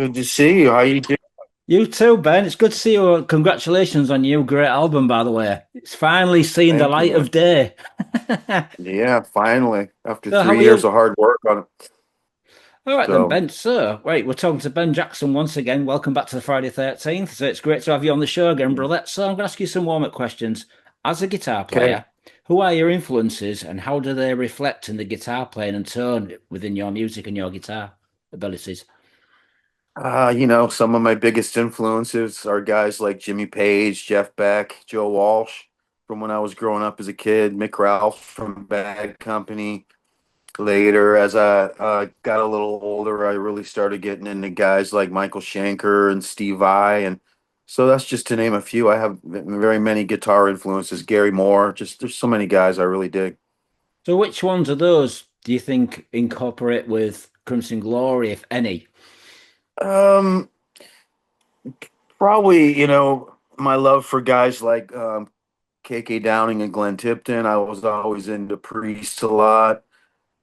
Good to see you. How you doing? You too, Ben. It's good to see you. Congratulations on your great album, by the way. It's finally seen the Thank you, light of man. day. Yeah, finally, after So, how are 3 years you? of hard work on it. All right, then, So, Ben. So, right, we're talking to Ben Jackson once again. Welcome back to the Friday 13th. So, it's great to have you on the show again, brother. So, I'm going to ask you some warm-up questions. As a guitar okay. player, who are your influences and how do they reflect in the guitar playing and tone within your music and your guitar abilities? Some of my biggest influences are guys like Jimmy Page, Jeff Beck, Joe Walsh from when I was growing up as a kid, Mick Ralph from Bad Company. Later, as I got a little older, I really started getting into guys like Michael Schenker and Steve Vai, and so that's just to name a few. I have very many guitar influences. Gary Moore, just there's so many guys I really dig. So, which ones of those do you think incorporate with Crimson Glory, if any? Um, Probably, my love for guys like KK Downing and Glenn Tipton. I was always into Priest a lot,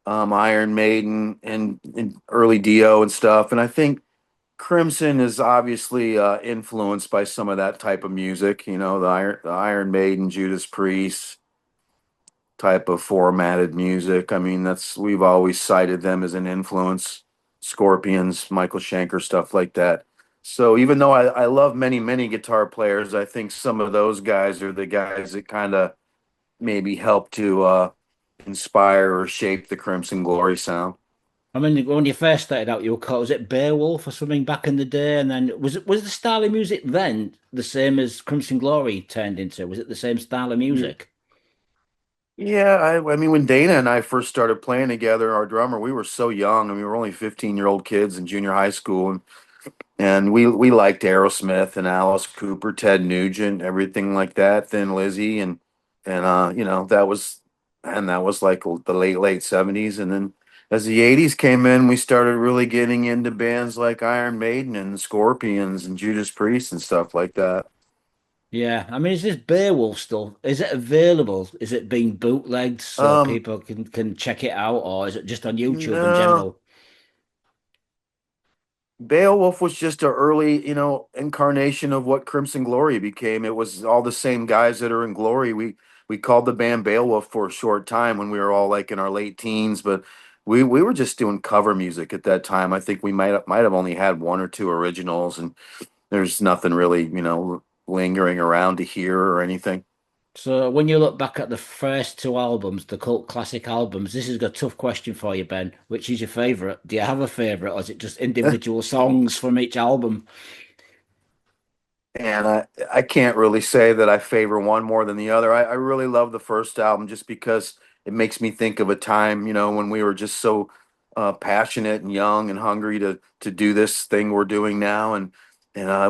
Iron Maiden and early Dio and stuff. And I think Crimson is obviously influenced by some of that type of music, the Iron Maiden, Judas Priest type of formatted music. I mean, that's we've always cited them as an influence. Scorpions, Michael Schenker, stuff like that. So even though I love many, many guitar players, I think some of those guys are the guys that kind of maybe help to inspire or shape the Crimson Glory sound. I mean, when you first started out, you were called, was it Beowulf or something back in the day? And then was the style of music then the same as Crimson Glory turned into? Was it the same style of Yeah, music? yeah. I mean, when Dana and I first started playing together, our drummer, we were so young. I mean, we were only 15-year-old kids in junior high school, and we liked Aerosmith and Alice Cooper, Ted Nugent, everything like that. Thin Lizzy, and that was like the late '70s, and then as the '80s came in, we started really getting into bands like Iron Maiden and Scorpions and Judas Priest and stuff like that. Yeah, I mean, is this Beowulf stuff? Is it available? Is it being bootlegged so Um, people can check it out, or is it just on YouTube in no, general? Beowulf was just an early, incarnation of what Crimson Glory became. It was all the same guys that are in Glory. We called the band Beowulf for a short time when we were all like in our late teens, but we were just doing cover music at that time. I think we might have only had one or two originals, and there's nothing really, lingering around to hear or anything. So when you look back at the first two albums, the cult classic albums, this is a tough question for you, Ben. Which is your favorite? Do you have a favorite, or is it just individual songs from each album? And I can't really say that I favor one more than the other. I really love the first album just because it makes me think of a time, when we were just so passionate and young and hungry to do this thing we're doing now. And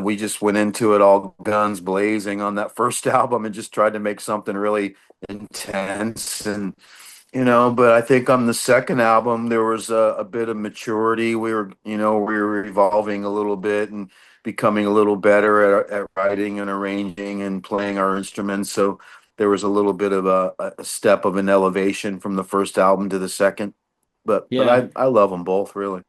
we just went into it all guns blazing on that first album and just tried to make something really intense. But I think on the second album there was a bit of maturity. We were evolving a little bit and becoming a little better at writing and arranging and playing our instruments. So there was a little bit of a step of an elevation from the first album to the second. But Yeah, I love them both really.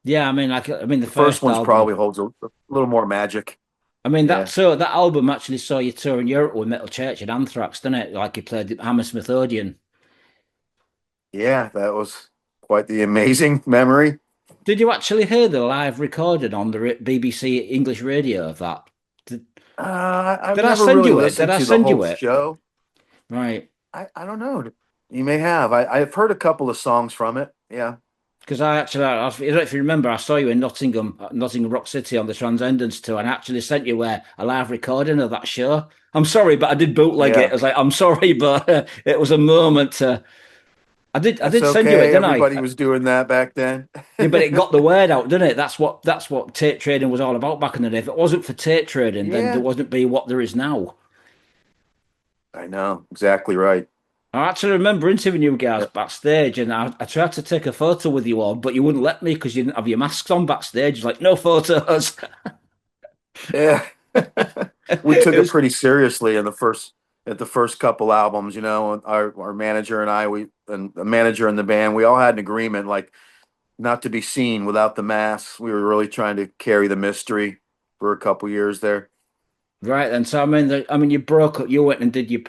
yeah. I mean, the The first first one's album. probably holds a little more magic. I mean, that Yeah, so that album actually saw you tour in Europe with Metal Church and Anthrax, didn't it? Like you played the Hammersmith Odeon. yeah, that was quite the amazing memory. Did you actually hear the live recording on the BBC English radio of that? Did, I've did I never send really you it? Did listened I to the send whole you it? show. Right. I don't know. You may have. I've heard a couple of songs from it. Yeah. Because I don't know if you remember, I saw you in Nottingham, Nottingham Rock City on the Transcendence tour, and I actually sent you a live recording of that show. I'm sorry, but I did bootleg it. Yeah. I was like, I'm sorry, but it was a moment. I That's did send you it, okay. didn't I? Everybody was doing that back then. Yeah, but it got the word out, didn't it? That's what tape trading was all about back in the day. If it wasn't for tape trading, then there Yeah. wasn't be what there is now. I know. Exactly right. I actually remember interviewing you guys Yeah. backstage, and I tried to take a photo with you all, but you wouldn't let me because you didn't have your masks on backstage. You're like, no photos. Yeah. We It took it was pretty seriously at the first couple albums, our manager and I, we and the manager and the band, we all had an agreement like not to be seen without the masks. We were really trying to carry the mystery for a couple years there. Right then, so I mean, you broke up. You went and did your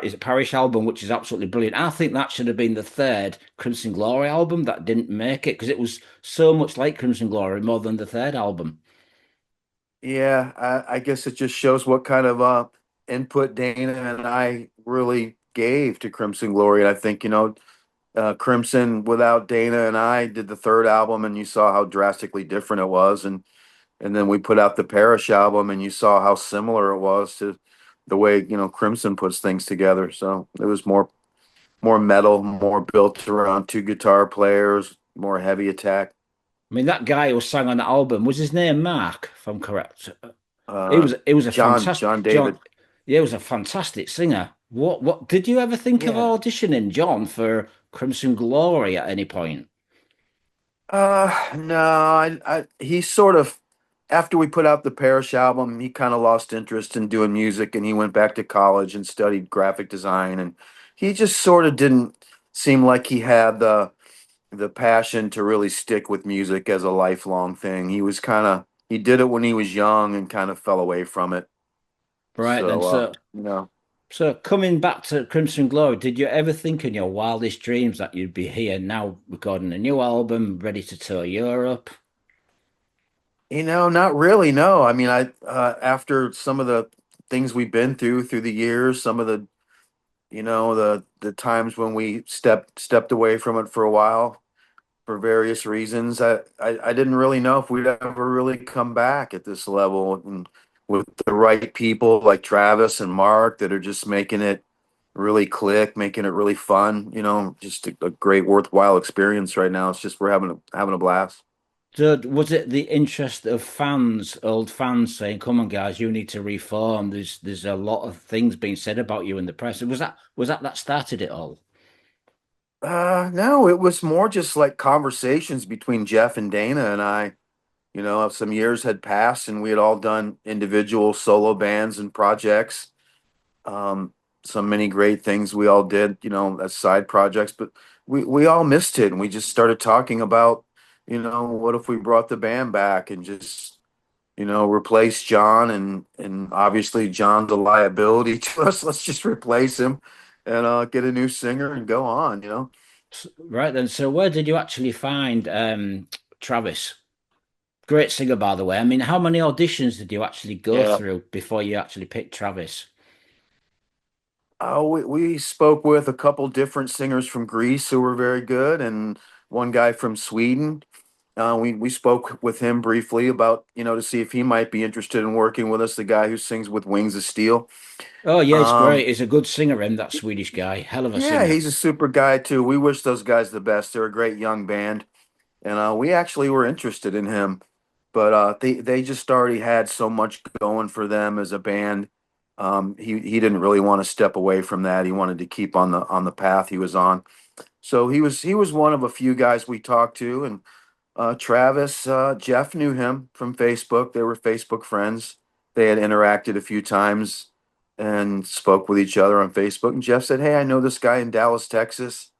is it Parish album, which is absolutely brilliant. I think that should have been the third Crimson Glory album that didn't make it because it was so much like Crimson Glory more than the third album. Yeah, I guess it just shows what kind of input Dana and I really gave to Crimson Glory. And I think, Crimson without Dana and I did the third album, and you saw how drastically different it was. And then we put out the Parish album, and you saw how similar it was to the way, Crimson puts things together. So it was more metal, more built around two guitar players, more heavy attack. I mean, that guy who sang on the album was his name Mark, if I'm correct. He Uh, was he was a fantastic John John. David. Yeah, he was a fantastic singer. What did you ever think of Yeah. auditioning John for Crimson Glory at any point? No, he sort of, after we put out the Parish album, he kind of lost interest in doing music, and he went back to college and studied graphic design, and he just sort of didn't seem like he had the passion to really stick with music as a lifelong thing. He did it when he was young and kind of fell away from it. Right then, so coming back to Crimson Glory, did you ever think in your wildest dreams that you'd be here now recording a new album, ready to tour Europe? not really, no. I mean, after some of the things we've been through the years, some of the times when we stepped away from it for a while for various reasons. I didn't really know if we'd ever really come back at this level, and with the right people like Travis and Mark that are just making it really click, making it really fun. Just a great, worthwhile experience right now. It's just we're having a blast. So was it the interest of fans, old fans saying, "Come on, guys, you need to reform. There's a lot of things being said about you in the press." Was that started it all? No, it was more just like conversations between Jeff and Dana and I. Some years had passed and we had all done individual solo bands and projects. Um, so many great things we all did, as side projects, but we all missed it, and we just started talking about, what if we brought the band back and just, replace John, and obviously John's a liability to us. Let's just replace him and get a new singer and go on. Right then, so where did you actually find Travis? Great singer, by the way. I mean, how many auditions did you actually go Yeah. through before you actually picked Travis? We spoke with a couple different singers from Greece who were very good, and one guy from Sweden. We spoke with him briefly about, to see if he might be interested in working with us, the guy who sings with Wings of Steel. Oh yeah, he's great. Um, He's a good singer, him, that Swedish guy. Hell of a yeah, singer. he's a super guy too. We wish those guys the best. They're a great young band, and we actually were interested in him, but they just already had so much going for them as a band. He didn't really want to step away from that. He wanted to keep on the path he was on. So he was one of a few guys we talked to, and Travis, Jeff knew him from Facebook. They were Facebook friends. They had interacted a few times and spoke with each other on Facebook. And Jeff said, "Hey, I know this guy in Dallas, Texas.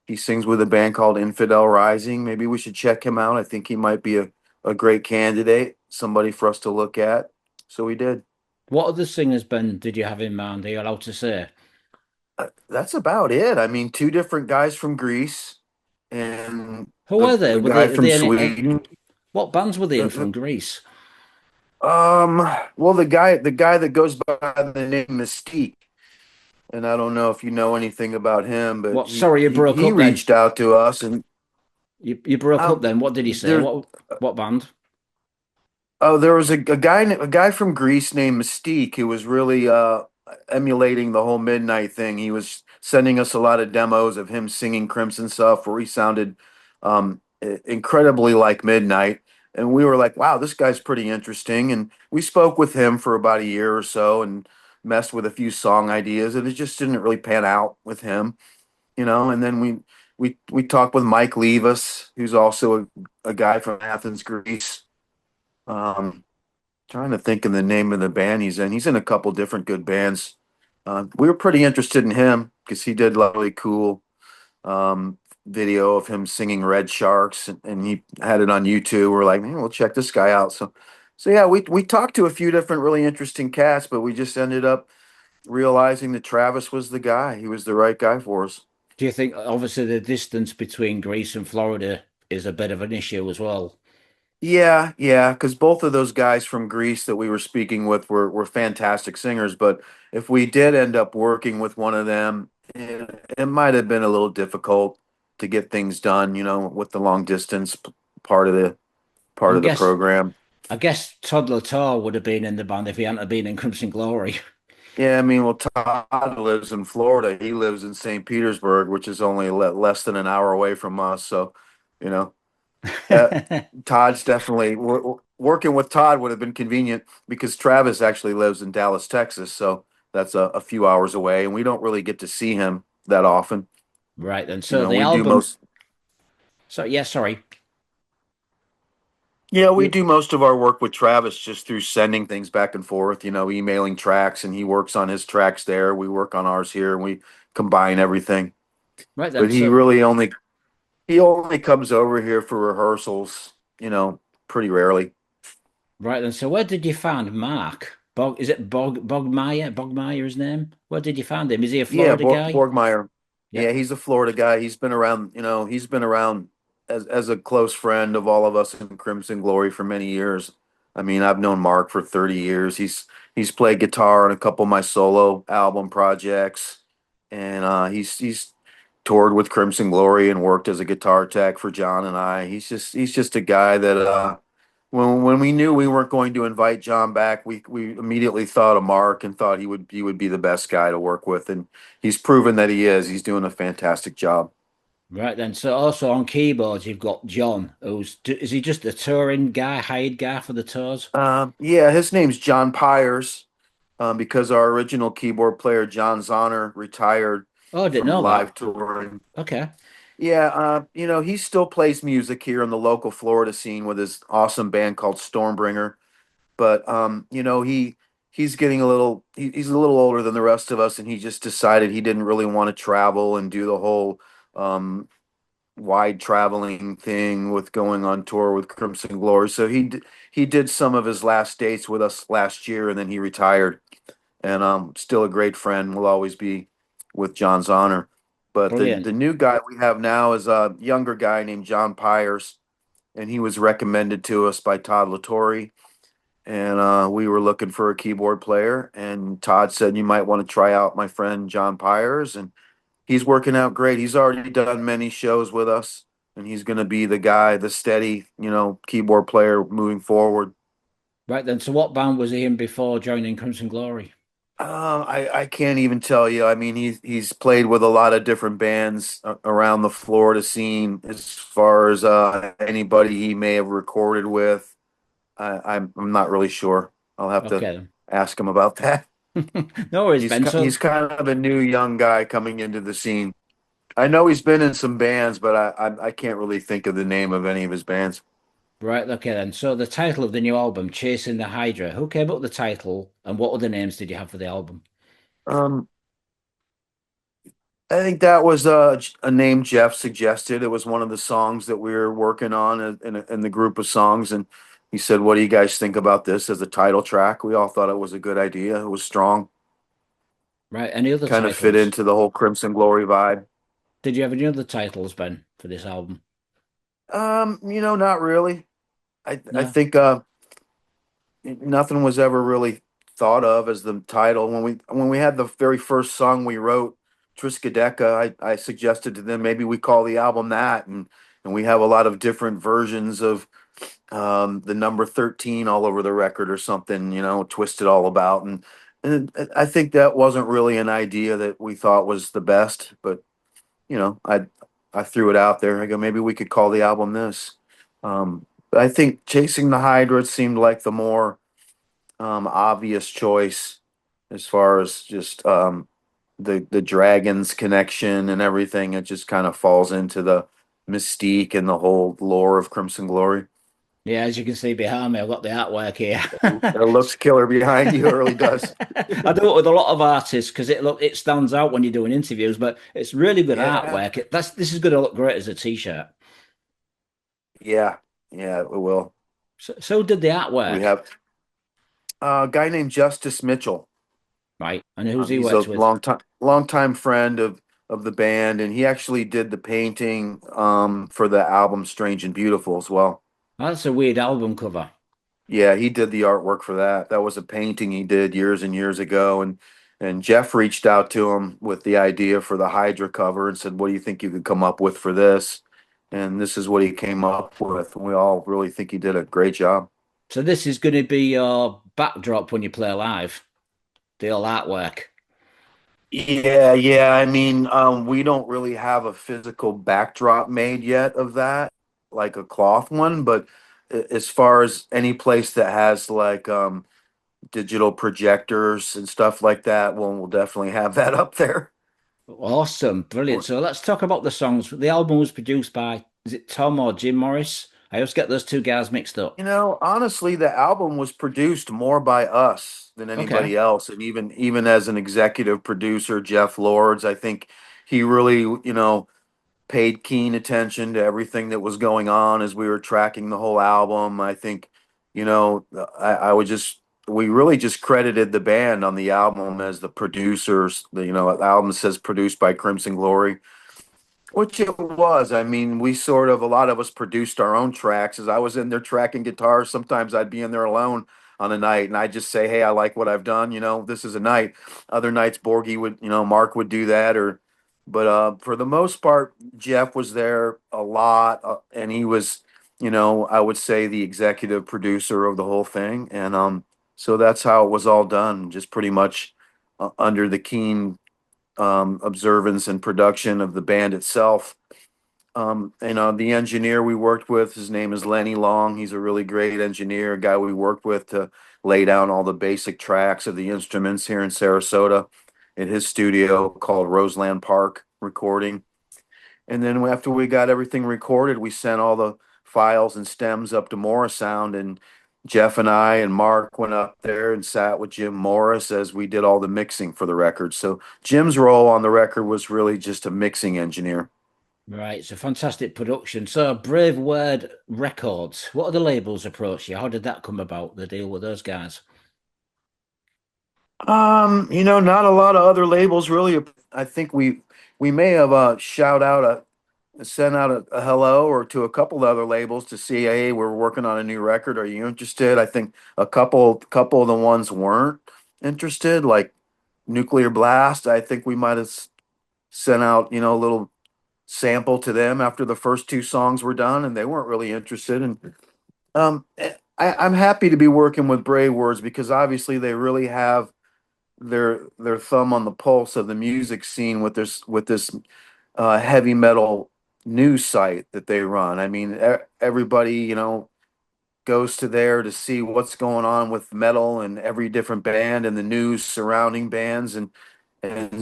He sings with a band called Infidel Rising. Maybe we should check him out. I think he might be a great candidate, somebody for us to look at." So we did. What other singers, Ben, did you have in mind? Are you allowed to say? That's about it. I mean, two different guys from Greece and Who were the they? the Were guy they, from any, Sweden. what bands were they in The, from Greece? Um, well, the guy that goes by the name Mystique, and I don't know if you know anything about him, but What? he Sorry, you he, broke he up then. reached out to us, and You broke up um, then. What did he say? there What band? there was a guy from Greece named Mystique who was really emulating the whole Midnight thing. He was sending us a lot of demos of him singing Crimson stuff where he sounded incredibly like Midnight. And we were like, wow, this guy's pretty interesting. And we spoke with him for about a year or so and messed with a few song ideas, and it just didn't really pan out with him. And then we talked with Mike Levis, who's also a guy from Athens, Greece. Um, Trying to think of the name of the band he's in. He's in a couple different good bands. We were pretty interested in him because he did really cool video of him singing Red Sharks, and he had it on YouTube. We're like, man, we'll check this guy out. So yeah, we talked to a few different really interesting cats, but we just ended up realizing that Travis was the guy. He was the right guy for us. Do you think obviously the distance between Greece and Florida is a bit of an issue as well? Yeah, yeah, because both of those guys from Greece that we were speaking with were fantastic singers. But if we did end up working with one of them, it might have been a little difficult to get things done, with the long distance part of the part I'm of the guess program. I guess Todd Tor would have been in the band if he hadn't have been in Crimson Glory. Yeah, I mean, well, Todd lives in Florida. He lives in St. Petersburg, which is only less than an hour away from us. So, you know, Uh, Todd's definitely working with Todd would have been convenient because Travis actually lives in Dallas, Texas, so that's a few hours away, and we don't really get to see him that often. Right then. So the We do album. most, So yeah, sorry. yeah, we You do most of our work with Travis just through sending things back and forth, emailing tracks, and he works on his tracks there. We work on ours here, and we combine everything. right then. But he only comes over here for rehearsals, pretty rarely. Right then. So where did you find Mark? Is it Bogmeyer? Bogmeyer his name? Where did you find him? Is he a Yeah, Florida guy? Borgmeyer. Yeah. Yeah, he's a Florida guy. He's been around, he's been around as a close friend of all of us in Crimson Glory for many years. I mean, I've known Mark for 30 years. He's played guitar on a couple of my solo album projects, and he's toured with Crimson Glory and worked as a guitar tech for John and I. He's just a guy that when we knew we weren't going to invite John back, we immediately thought of Mark and thought he would be the best guy to work with, and he's proven that he is. He's doing a fantastic job. Right then. So also on keyboards you've got John, is he just a touring guy, hired guy for the tours? Yeah, his name's John Pyers, because our original keyboard player John Zahner retired Oh, I didn't from know that. live touring. Okay. Yeah, he still plays music here in the local Florida scene with his awesome band called Stormbringer. But he's getting he's a little older than the rest of us, and he just decided he didn't really want to travel and do the whole um wide traveling thing with going on tour with Crimson Glory. So he did some of his last dates with us last year, and then he retired. And still a great friend, will always be with John's honor. But the Brilliant. new guy we have now is a younger guy named John Pyers, and he was recommended to us by Todd Latore, and we were looking for a keyboard player. And Todd said you might want to try out my friend John Pyers, and he's working out great. He's already done many shows with us, and he's going to be the guy, the steady, keyboard player moving forward. Right then. So what band was he in before joining Crimson Glory? I can't even tell you. I mean, he's played with a lot of different bands around the Florida scene. As far as anybody he may have recorded with, I'm not really sure. I'll have to Okay ask him about that. then. No worries, He's Ben. he's So kind of a new young guy coming into the scene. I know he's been in some bands, but I can't really think of the name of any of his bands. right, okay then. So the title of the new album, Chasing the Hydra. Who came up with the title and what other names did you have for the album? Um, I think that was a name Jeff suggested. It was one of the songs that we were working on in the group of songs, and he said, "What do you guys think about this as a title track?" We all thought it was a good idea. It was strong, Right, any other kind of fit titles? into the whole Crimson Glory vibe. Did you have any other titles, Ben, for this album? Not really. I No? think nothing was ever really thought of as the title. When we had the very first song we wrote, Triskaideka, I suggested to them maybe we call the album that, and we have a lot of different versions of the number 13 all over the record or something, twisted all about, and I think that wasn't really an idea that we thought was the best, but you know, I I threw it out there. I go, maybe we could call the album this. But I think Chasing the Hydra seemed like the more obvious choice as far as just the dragons connection and everything. It just kind of falls into the mystique and the whole lore of Crimson Glory. Yeah, as you can see behind me, I've got the artwork here. It looks killer behind you. It really does. I do it with a lot of artists because it stands out when you're doing interviews, but it's really good Yeah, artwork. This is going to look great as a t-shirt. yeah, yeah. It will. So did the We artwork, have a guy named Justice Mitchell. right? And who's he He's a worked with? long time friend of the band, and he actually did the painting for the album Strange and Beautiful as well. Oh, that's a weird album cover. Yeah, he did the artwork for that. That was a painting he did years and years ago, and Jeff reached out to him with the idea for the Hydra cover and said, "What do you think you could come up with for this?" And this is what he came up with. We all really think he did a great job. So this is going to be your backdrop when you play live, the old artwork. Yeah, yeah. I mean, we don't really have a physical backdrop made yet of that, like a cloth one, but as far as any place that has like digital projectors and stuff like that, well, we'll definitely have that up there. Awesome, brilliant. So let's talk about the songs. The album was produced by, is it Tom or Jim Morris? I always get those two guys mixed up. Honestly, the album was produced more by us than Okay. anybody else, and even as an executive producer, Jeff Lords, I think he really, paid keen attention to everything that was going on as we were tracking the whole album. I think, I would just we really just credited the band on the album as the producers. The album says produced by Crimson Glory. Which it was. I mean, a lot of us produced our own tracks. As I was in there tracking guitars, sometimes I'd be in there alone on a night and I'd just say, "Hey, I like what I've done. This is a night." Other nights, Mark would do that but for the most part, Jeff was there a lot and he was, I would say the executive producer of the whole thing. And so that's how it was all done, just pretty much under the keen observance and production of the band itself. The engineer we worked with, his name is Lenny Long. He's a really great engineer, a guy we worked with to lay down all the basic tracks of the instruments here in Sarasota at his studio called Roseland Park Recording. And then after we got everything recorded, we sent all the files and stems up to Morris Sound, and Jeff and I and Mark went up there and sat with Jim Morris as we did all the mixing for the record. So Jim's role on the record was really just a mixing engineer. Right, it's a fantastic production. So, Brave Word Records, what are the labels approach you? How did that come about, the deal with those guys? Not a lot of other labels really. I think we may have sent out a hello or to a couple other labels to see, hey, we're working on a new record. Are you interested? I think a couple of the ones weren't interested, like Nuclear Blast. I think we might have sent out, a little sample to them after the first two songs were done, and they weren't really interested. And I'm happy to be working with Brave Words because obviously they really have their thumb on the pulse of the music scene with this heavy metal news site that they run. I mean, everybody, goes to there to see what's going on with metal and every different band and the news surrounding bands and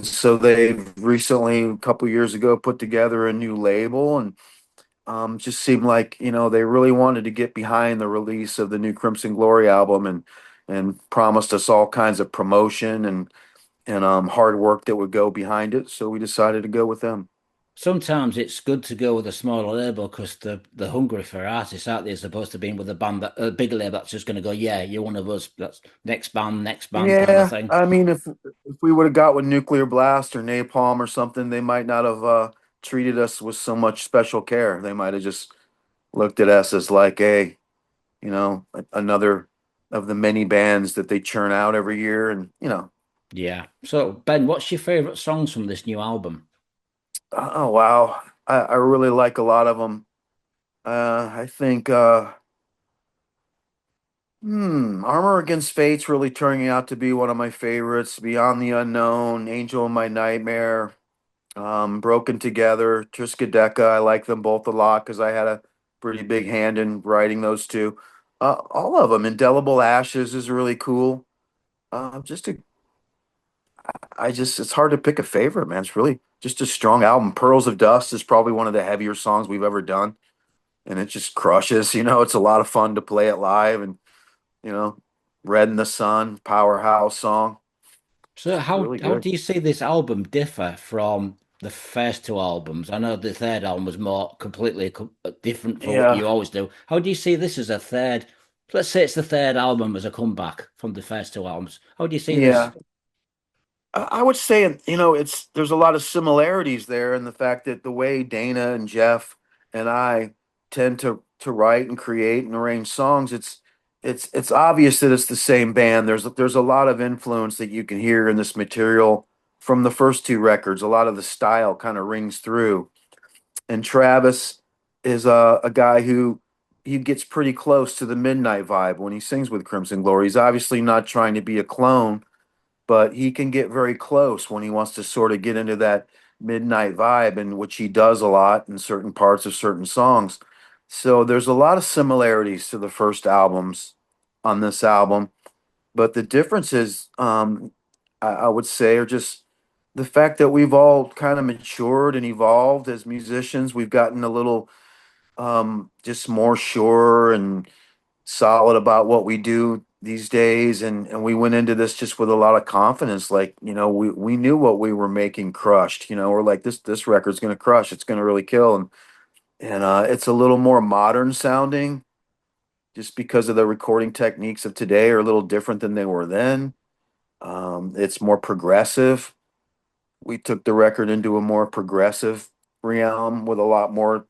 so they've recently a couple years ago put together a new label and just seemed like they really wanted to get behind the release of the new Crimson Glory album and promised us all kinds of promotion and hard work that would go behind it. So we decided to go with them. Sometimes it's good to go with a smaller label because the hungry for artists out there as opposed to being with a big label that's just going to go, yeah, you're one of us. That's next band kind of Yeah, thing. I mean, if we would have got with Nuclear Blast or Napalm or something, they might not have treated us with so much special care. They might have just looked at us as like, hey, another of the many bands that they churn out every year, and Yeah. So, Ben, what's your favorite songs from this new album? oh wow, I really like a lot of them. I think Armor Against Fate's really turning out to be one of my favorites. Beyond the Unknown, Angel in My Nightmare, Broken Together, Triskaideka. I like them both a lot because I had a pretty big hand in writing those two. All of them. Indelible Ashes is really cool. Just a, I just, it's hard to pick a favorite, man. It's really just a strong album. Pearls of Dust is probably one of the heavier songs we've ever done. and it just crushes. It's a lot of fun to play it live, and you know, Red in the Sun, powerhouse song. So It's really how good. do you see this album differ from the first two albums? I know the third album was more completely different for what Yeah, you always do. How do you see this as a third? Let's say it's the third album as a comeback from the first two albums. How do you see this? yeah. I would say, it's there's a lot of similarities there in the fact that the way Dana and Jeff and I tend to write and create and arrange songs, it's obvious that it's the same band. There's a lot of influence that you can hear in this material from the first two records. A lot of the style kind of rings through. And Travis is a guy who he gets pretty close to the Midnight vibe when he sings with Crimson Glory. He's obviously not trying to be a clone, but he can get very close when he wants to sort of get into that midnight vibe, and which he does a lot in certain parts of certain songs. So there's a lot of similarities to the first albums on this album, but the differences, I would say, are just the fact that we've all kind of matured and evolved as musicians. We've gotten a little just more sure and solid about what we do these days, and we went into this just with a lot of confidence. Like, we knew what we were making crushed. We're like, this record's going to crush, it's going to really kill. And it's a little more modern sounding just because of the recording techniques of today are a little different than they were then. It's more progressive. We took the record into a more progressive realm with a lot more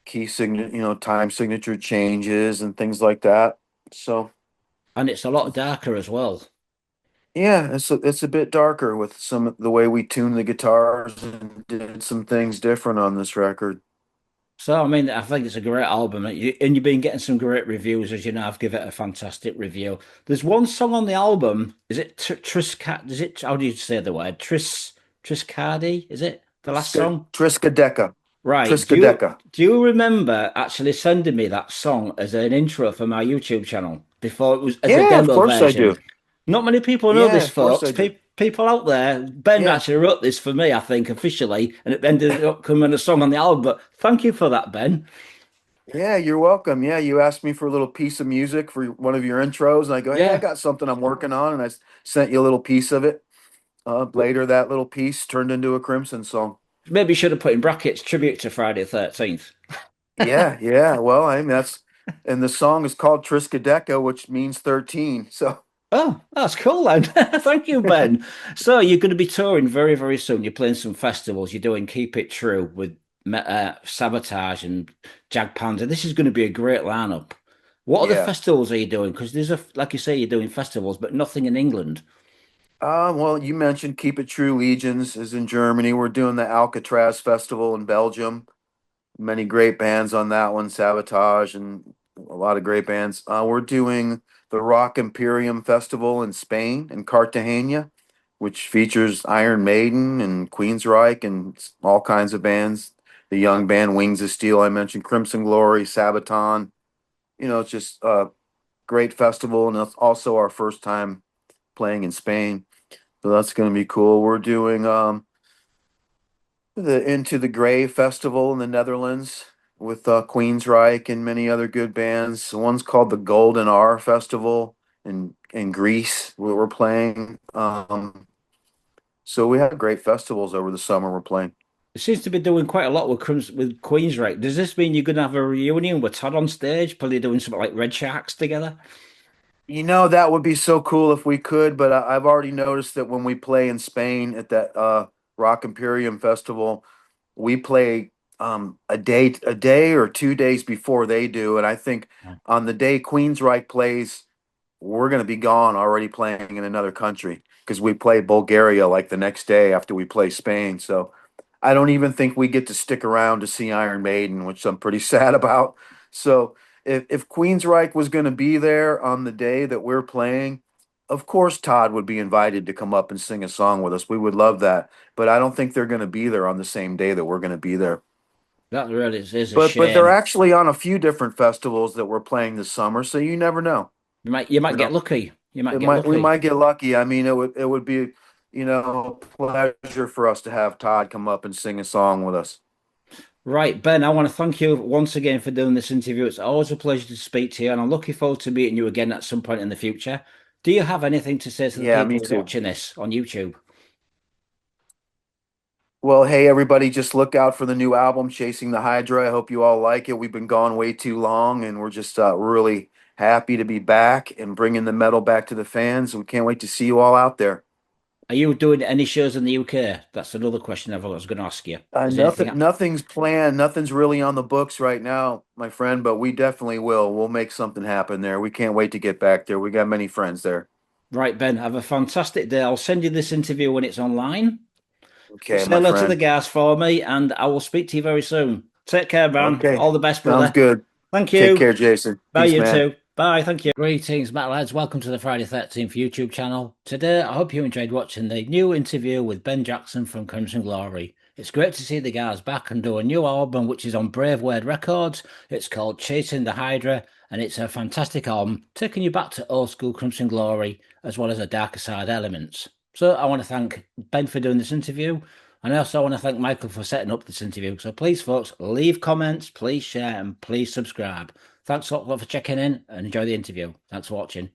key signature, time signature changes and things like that. So And it's a lot darker as well. yeah, it's a bit darker with some of the way we tuned the guitars and did some things different on this record. So, I mean, I think it's a great album, and you've been getting some great reviews, as you know. I've given it a fantastic review. There's one song on the album. Is it Triscat? Is it, how do you say the word? Triscardi? Is it the last song? Triskaideka. Right. Triskaideka. Do you remember actually sending me that song as an intro for my YouTube channel before it was as a Yeah, of demo course I version? do. Not many people know Yeah, this, of course folks. I do. People out there, Ben Yeah. actually wrote this for me, I think, officially, and it ended up coming a song on the album. But thank you for that, Ben. Yeah, you're welcome. Yeah, you asked me for a little piece of music for one of your intros, and I go, "Hey, I Yeah, got something I'm working on," and sent you a little piece of it. Later, that little piece turned into a Crimson song. maybe you should have put in brackets tribute to Friday the 13th. Yeah, yeah. Well, I mean and the song is called Triskaideka, which means 13. So Oh, that's cool then. Thank you, Ben. So you're going to be touring very, very soon. You're playing some festivals. You're doing Keep It True with Sabotage and Jag Panda. This is going to be a great lineup. What other yeah. festivals are you doing? Because like you say, you're doing festivals, but nothing in England. Well, you mentioned Keep It True Legions is in Germany. We're doing the Alcatraz Festival in Belgium. Many great bands on that one, Sabotage and a lot of great bands. We're doing the Rock Imperium Festival in Spain, in Cartagena, which features Iron Maiden and Queensryche and all kinds of bands. The young band Wings of Steel, I mentioned, Crimson Glory, Sabaton. It's just a great festival, and it's also our first time playing in Spain. So that's going to be cool. We're doing the Into the Grave Festival in the Netherlands with Queensryche and many other good bands. One's called the Golden R Festival in Greece where we're playing. So we have great festivals over the summer we're playing. It seems to be doing quite a lot with Queensryche. Does this mean you're going to have a reunion with Todd on stage, probably doing something like Red Sharks together? That would be so cool if we could, but I've already noticed that when we play in Spain at that Rock Imperium Festival, we play a day or 2 days before they do, and I think on the day Queensryche plays, we're going to be gone already playing in another country because we play Bulgaria like the next day after we play Spain. So I don't even think we get to stick around to see Iron Maiden, which I'm pretty sad about. So if Queensryche was going to be there on the day that we're playing, of course Todd would be invited to come up and sing a song with us. We would love that, but I don't think they're going to be there on the same day that we're going to be there. That really is a But they're shame. actually on a few different festivals that we're playing this summer, so you never know. You might You get know, lucky. You might it get might we lucky. might get lucky. I mean, it would be, a pleasure for us to have Todd come up and sing a song with us. Right, Ben, I want to thank you once again for doing this interview. It's always a pleasure to speak to you, and I'm looking forward to meeting you again at some point in the future. Do you have anything to say to the Yeah, me people too. watching this on YouTube? Well, hey everybody, just look out for the new album, Chasing the Hydra. I hope you all like it. We've been gone way too long, and we're just really happy to be back and bringing the metal back to the fans. We can't wait to see you all out there. Are you doing any shows in the UK? That's another question I was going to ask you. Is anything? Nothing's planned. Nothing's really on the books right now, my friend, but we definitely will. We'll make something happen there. We can't wait to get back there. We got many friends there. Right, Ben, have a fantastic day. I'll send you this interview when it's online. Okay, Say my hello to the friend. guys for me, and I will speak to you very soon. Take care, man. Okay, All the best, sounds brother. good. Thank Take you. care, Jason. Bye, Peace, you man. too. Bye. Thank you. Greetings, metalheads. Welcome to the Friday 13th YouTube channel. Today, I hope you enjoyed watching the new interview with Ben Jackson from Crimson Glory. It's great to see the guys back and do a new album, which is on Brave Word Records. It's called Chasing the Hydra, and it's a fantastic album, taking you back to old school Crimson Glory, as well as the darker side elements. So I want to thank Ben for doing this interview. And I also want to thank Michael for setting up this interview. So please, folks, leave comments, please share, and please subscribe. Thanks a lot for checking in and enjoy the interview. Thanks for watching.